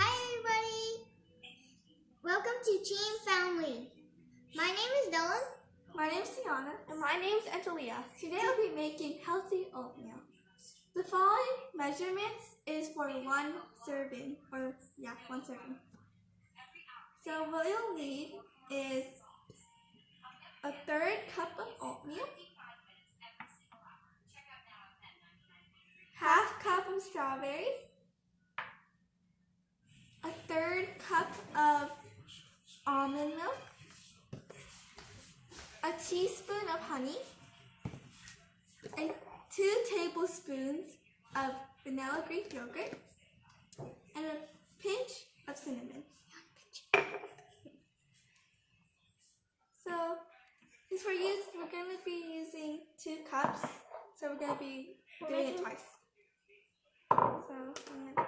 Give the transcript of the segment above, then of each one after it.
Hi everybody! Welcome to Chen Family. My name is Dylan. My name is Tiana. And my name is Angelia. Today I'll be making healthy oatmeal. The following measurements is for one serving. One serving. So what you'll need is a third cup of oatmeal, half cup of strawberries, a third cup of almond milk, a teaspoon of honey, and 2 tablespoons of vanilla Greek yogurt, and a pinch of cinnamon. So we're going to be using 2 cups, so we're going to be doing it twice. So I'm going to...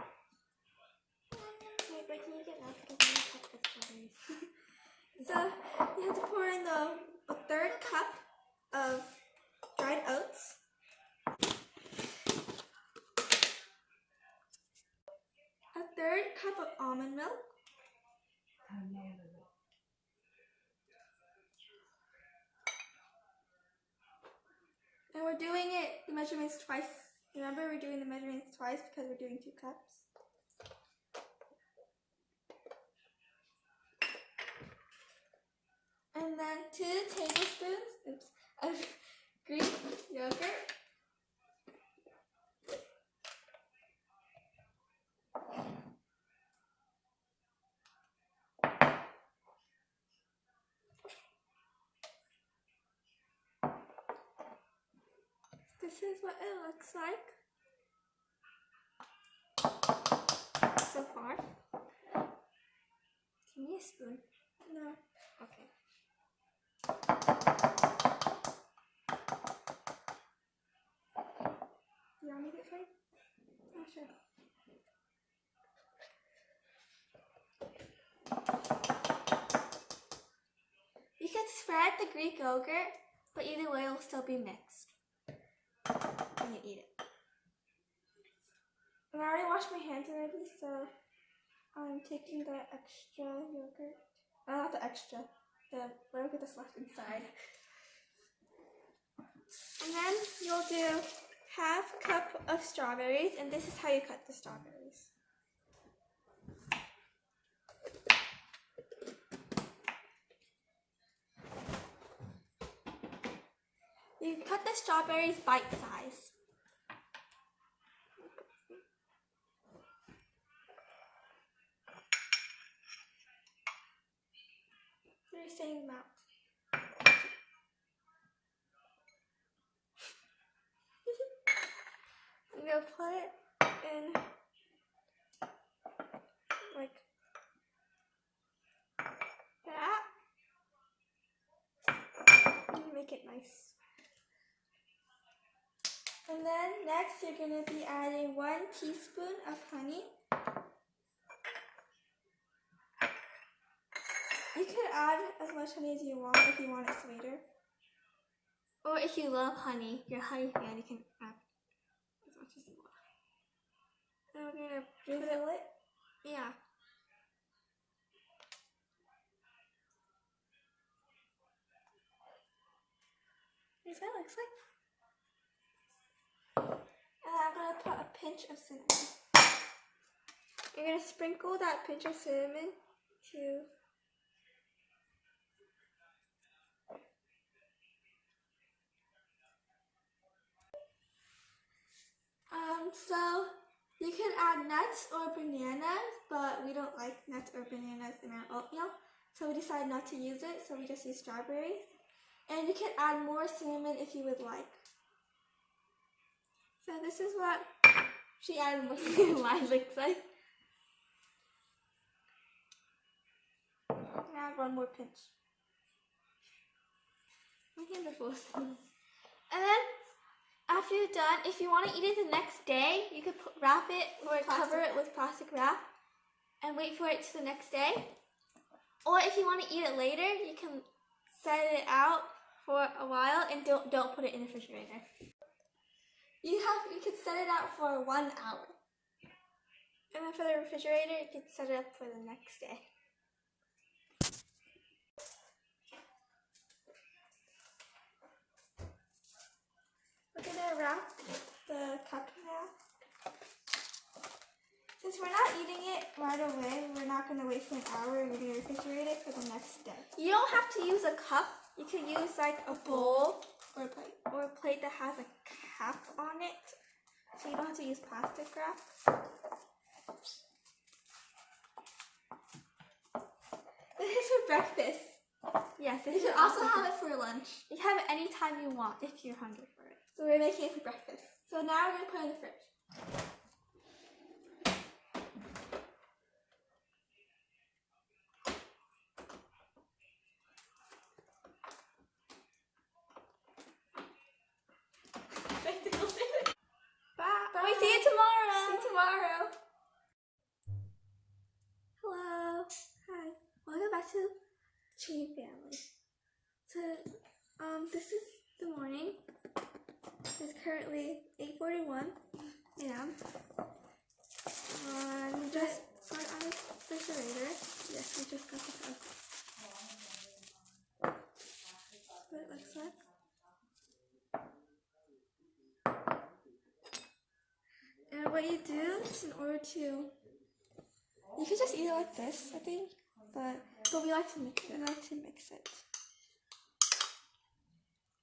Wait, but can you get up? Because I'm going to cut the strawberries. So you have to pour in a third cup of dried oats, a third cup of almond milk, and we're doing the measurements twice. Remember, we're doing the measurements twice because we're doing 2 cups. And then 2 tablespoons of Greek yogurt. This is what it looks like so far. Give me a spoon. No. Okay. You want me to try? Oh, sure. You can spread the Greek yogurt, but either way it will still be mixed when you eat it. And I already washed my hands already, so I'm taking the extra yogurt. Not the extra, whatever that's left inside. And then you'll do half cup of strawberries, and this is how you cut the strawberries. You cut the strawberries bite size. They're the same amount. I'm gonna put it in like that. And make it nice. And then next you're gonna be adding 1 teaspoon of honey. You could add as much honey as you want if you want it sweeter. Or if you love honey, you're a honey fan, you can add as much as you want. Then we're gonna drizzle it. Yeah. Here's what it looks like. And I'm gonna put a pinch of cinnamon. You're gonna sprinkle that pinch of cinnamon to so you can add nuts or bananas, but we don't like nuts or bananas in our oatmeal, so we decided not to use it, so we just use strawberries. And you can add more cinnamon if you would like. So this is what she added more cinnamon looks like. And add 1 more pinch. My hands are full of cinnamon. And then after you're done, if you want to eat it the next day, you could wrap it or cover it with plastic wrap and wait for it to the next day. Or if you want to eat it later, you can set it out for a while and don't put it in the refrigerator. You could set it out for 1 hour. And then for the refrigerator, you can set it up for the next day. We're gonna wrap the cup now. Since we're not eating it right away, we're not gonna wait for an hour. We're gonna refrigerate it for the next day. You don't have to use a cup. You can use like a bowl or a plate that has a cap on it, so you don't have to use plastic wrap. This is for breakfast. Yes, you can also have it for lunch. You can have it anytime you want if you're hungry for it. So we're making it for breakfast. So now we're gonna put it in the fridge. Bye. We see you tomorrow. See you tomorrow. Hello. Hi. Welcome back to Chain Family. So, this is the morning. It's currently 8:41 a.m. We just got out of the refrigerator. Yes, we just got this out. What it looks like. And what you do is in order to, you can just eat it like this, I think, but we like to mix it. We like to mix it.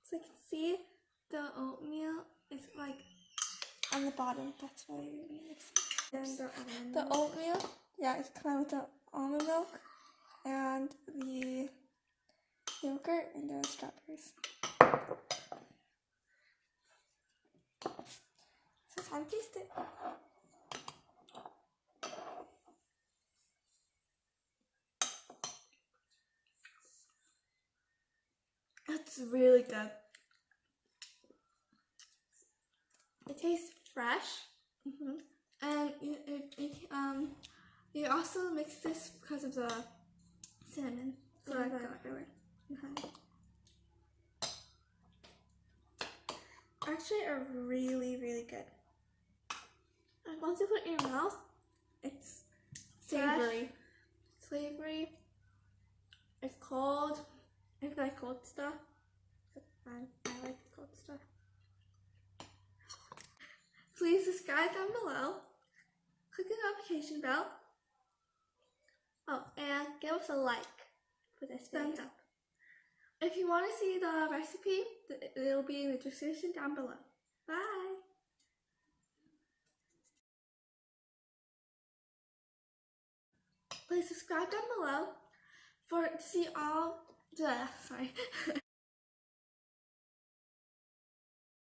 So you can see the oatmeal is like on the bottom. That's why you mix it. And the oatmeal, yeah, it's kind of with the almond milk and the yogurt and the strawberries. So time to taste it. It's really good. It tastes fresh, and you also mix this because of the cinnamon. So I got everywhere. Actually, are really, really good. And once you put it in your mouth, it's savory. Savory. It's cold. If you like cold stuff, I like cold stuff. Please subscribe down below. Click the notification bell. Oh, and give us a like for this video. Thumbs up. If you want to see the recipe, it'll be in the description down below. Bye! Please subscribe down below to see all. Sorry.